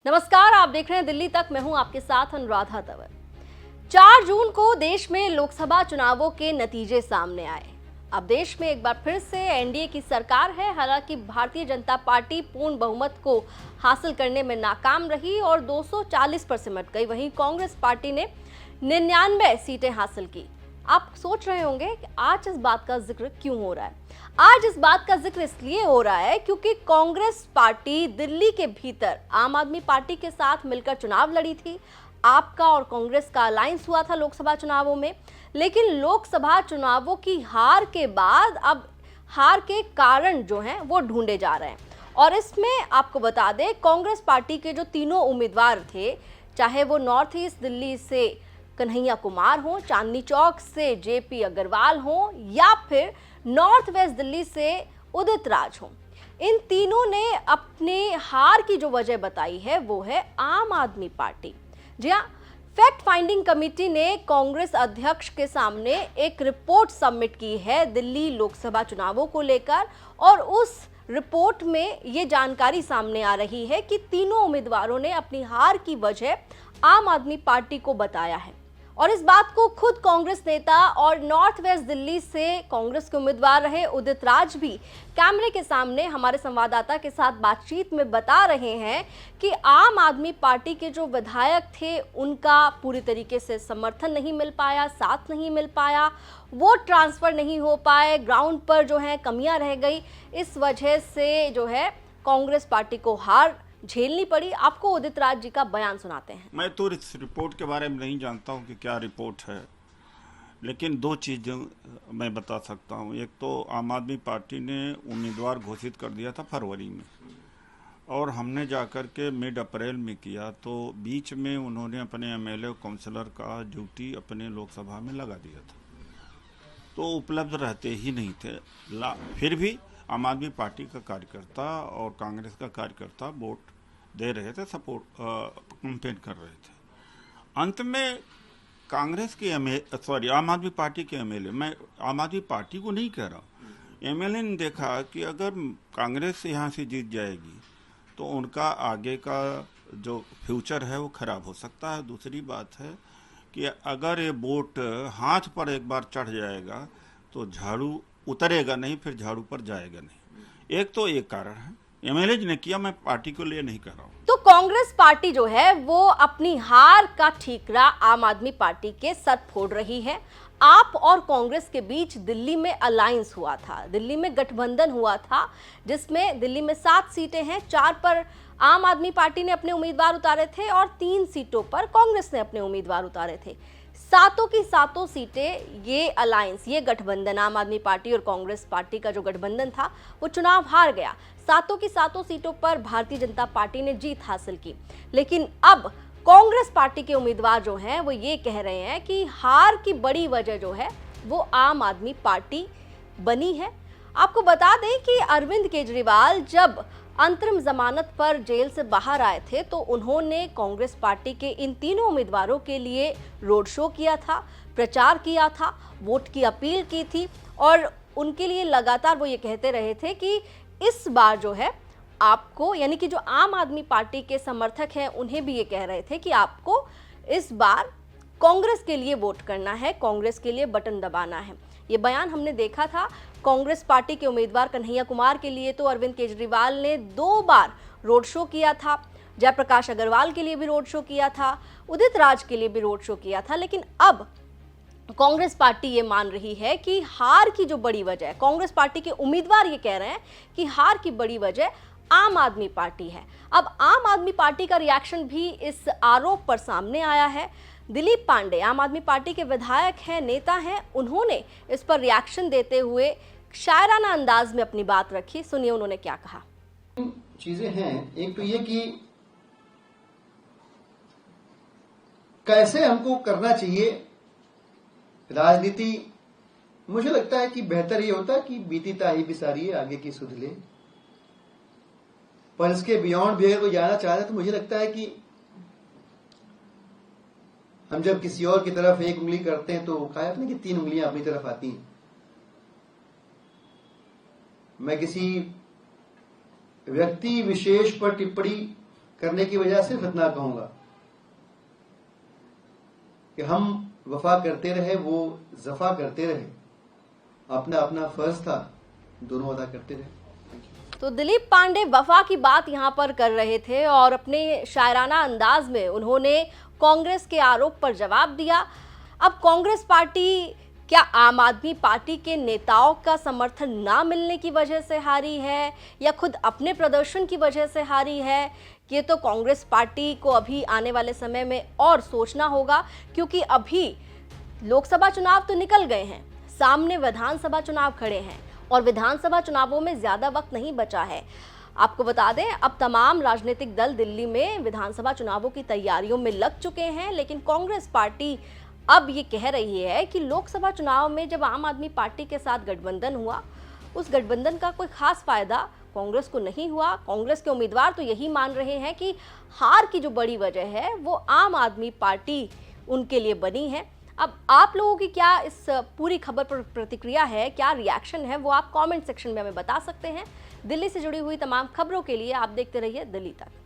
नमस्कार, आप देख रहे हैं दिल्ली तक। मैं हूं आपके साथ अनुराधा तंवर। 4 जून को देश में लोकसभा चुनावों के नतीजे सामने आए। अब देश में एक बार फिर से एनडीए की सरकार है। हालांकि भारतीय जनता पार्टी पूर्ण बहुमत को हासिल करने में नाकाम रही और 240 पर सिमट गई। वहीं कांग्रेस पार्टी ने 99 सीटें हासिल की। आप सोच रहे होंगे कि आज इस बात का जिक्र क्यों हो रहा है। आज इस बात का जिक्र इसलिए हो रहा है क्योंकि कांग्रेस पार्टी दिल्ली के भीतर आम आदमी पार्टी के साथ मिलकर चुनाव लड़ी थी। आपका और कांग्रेस का अलायंस हुआ था लोकसभा चुनावों में, लेकिन लोकसभा चुनावों की हार के बाद अब हार के कारण जो हैं वो ढूंढे जा रहे हैं। और इसमें आपको बता दें, कांग्रेस पार्टी के जो तीनों उम्मीदवार थे, चाहे वो नॉर्थ ईस्ट दिल्ली से कन्हैया कुमार हो, चांदनी चौक से जेपी अग्रवाल हो या फिर नॉर्थ वेस्ट दिल्ली से उदित राज हो, इन तीनों ने अपने हार की जो वजह बताई है वो है आम आदमी पार्टी। जी हाँ, फैक्ट फाइंडिंग कमेटी ने कांग्रेस अध्यक्ष के सामने एक रिपोर्ट सबमिट की है दिल्ली लोकसभा चुनावों को लेकर, और उस रिपोर्ट में ये जानकारी सामने आ रही है कि तीनों उम्मीदवारों ने अपनी हार की वजह आम आदमी पार्टी को बताया है। और इस बात को खुद कांग्रेस नेता और नॉर्थ वेस्ट दिल्ली से कांग्रेस के उम्मीदवार रहे उदित राज भी कैमरे के सामने हमारे संवाददाता के साथ बातचीत में बता रहे हैं कि आम आदमी पार्टी के जो विधायक थे उनका पूरी तरीके से समर्थन नहीं मिल पाया, साथ नहीं मिल पाया, वोट ट्रांसफर नहीं हो पाए, ग्राउंड पर जो है कमियां रह गई। इस वजह से जो है कांग्रेस पार्टी को हार झेलनी पड़ी। आपको उदित राज जी का बयान सुनाते हैं। मैं तो इस रिपोर्ट के बारे में नहीं जानता हूं कि क्या रिपोर्ट है, लेकिन दो चीज़ें मैं बता सकता हूं। एक तो आम आदमी पार्टी ने उम्मीदवार घोषित कर दिया था फरवरी में, और हमने जाकर के मिड अप्रैल में किया, तो बीच में उन्होंने अपने एमएलए काउंसलर का ड्यूटी अपने लोकसभा में लगा दिया था, तो उपलब्ध रहते ही नहीं थे। फिर भी आम आदमी पार्टी का कार्यकर्ता और कांग्रेस का कार्यकर्ता वोट दे रहे थे, सपोर्ट कैंपेन कर रहे थे। अंत में कांग्रेस के आम आदमी पार्टी के एमएलए, मैं आम आदमी पार्टी को नहीं कह रहा हूँ, एमएलए ने देखा कि अगर कांग्रेस यहाँ से जीत जाएगी तो उनका आगे का जो फ्यूचर है वो खराब हो सकता है। दूसरी बात है कि अगर ये वोट हाथ पर एक बार चढ़ जाएगा तो झाड़ू उतरेगा नहीं, फिर झाड़ू पर जाएगा नहीं। एक तो एक कारण है, एमएलए ने किया, मैं पार्टी को लिए नहीं कर रहा हूँ। तो कांग्रेस पार्टी जो है वो अपनी हार का ठीकरा आम आदमी पार्टी के सर फोड़ रही है। आप और कांग्रेस के बीच दिल्ली में अलायंस हुआ था, दिल्ली में गठबंधन हुआ था, जिसमें दिल्ली में 7 सीटें हैं। 4 पर आम आदमी पार्टी ने अपने उम्मीदवार उतारे थे और 3 सीटों पर कांग्रेस ने अपने उम्मीदवार उतारे थे। सातों की सातों सीटें ये अलायंस, ये गठबंधन, आम आदमी पार्टी और कांग्रेस पार्टी का जो गठबंधन था वो चुनाव हार गया। सातों की सातों सीटों पर भारतीय जनता पार्टी ने जीत हासिल की। लेकिन अब कांग्रेस पार्टी के उम्मीदवार जो हैं वो ये कह रहे हैं कि हार की बड़ी वजह जो है वो आम आदमी पार्टी बनी है। आपको बता दें कि अरविंद केजरीवाल जब अंतरिम जमानत पर जेल से बाहर आए थे तो उन्होंने कांग्रेस पार्टी के इन तीनों उम्मीदवारों के लिए रोड शो किया था, प्रचार किया था, वोट की अपील की थी, और उनके लिए लगातार वो ये कहते रहे थे कि इस बार जो है आपको, यानी कि जो आम आदमी पार्टी के समर्थक हैं उन्हें भी ये कह रहे थे कि आपको इस बार कांग्रेस के लिए वोट करना है, कांग्रेस के लिए बटन दबाना है। ये बयान हमने देखा था। कांग्रेस पार्टी के उम्मीदवार कन्हैया कुमार के लिए तो अरविंद केजरीवाल ने 2 बार रोड शो किया था, जयप्रकाश अग्रवाल के लिए भी रोड शो किया था, उदित राज के लिए भी रोड शो किया था। लेकिन अब कांग्रेस पार्टी ये मान रही है कि हार की जो बड़ी वजह है, कांग्रेस पार्टी के उम्मीदवार ये कह रहे हैं कि हार की बड़ी वजह आम आदमी पार्टी है। अब आम आदमी पार्टी का रिएक्शन भी इस आरोप पर सामने आया है। दिलीप पांडे आम आदमी पार्टी के विधायक हैं, नेता हैं, उन्होंने इस पर रिएक्शन देते हुए शायराना अंदाज में अपनी बात रखी। सुनिए उन्होंने क्या कहा। चीजें हैं, एक तो ये कि कैसे हमको करना चाहिए राजनीति। मुझे लगता है कि बेहतर ये होता है कि बीती ताही बिसारी है, आगे की सुध ले। पर इसके बियॉन्ड भी अगर कोई जाना चाहता है तो मुझे लगता है कि हम जब किसी और की तरफ एक उंगली करते हैं तो कहा जाता है कि 3 उंगलियां अपनी तरफ आती हैं। मैं किसी व्यक्ति विशेष पर टिप्पणी करने की वजह सिर्फ इतना कहूंगा कि हम वफा करते रहे, वो जफा करते रहे, अपना अपना फर्ज था, दोनों अदा करते रहे। तो दिलीप पांडे वफा की बात यहां पर कर रहे थे और अपने शायराना अंदाज में उन्होंने कांग्रेस के आरोप पर जवाब दिया। अब कांग्रेस पार्टी क्या आम आदमी पार्टी के नेताओं का समर्थन ना मिलने की वजह से हारी है या खुद अपने प्रदर्शन की वजह से हारी है, ये तो कांग्रेस पार्टी को अभी आने वाले समय में और सोचना होगा, क्योंकि अभी लोकसभा चुनाव तो निकल गए हैं, सामने विधानसभा चुनाव खड़े हैं और विधानसभा चुनावों में ज्यादा वक्त नहीं बचा है। आपको बता दें, अब तमाम राजनीतिक दल दिल्ली में विधानसभा चुनावों की तैयारियों में लग चुके हैं, लेकिन कांग्रेस पार्टी अब ये कह रही है कि लोकसभा चुनाव में जब आम आदमी पार्टी के साथ गठबंधन हुआ, उस गठबंधन का कोई खास फायदा कांग्रेस को नहीं हुआ। कांग्रेस के उम्मीदवार तो यही मान रहे हैं कि हार की जो बड़ी वजह है वो आम आदमी पार्टी उनके लिए बनी है। अब आप लोगों की क्या इस पूरी खबर पर प्रतिक्रिया है, क्या रिएक्शन है, वो आप कमेंट सेक्शन में हमें बता सकते हैं। दिल्ली से जुड़ी हुई तमाम खबरों के लिए आप देखते रहिए दिल्ली तक।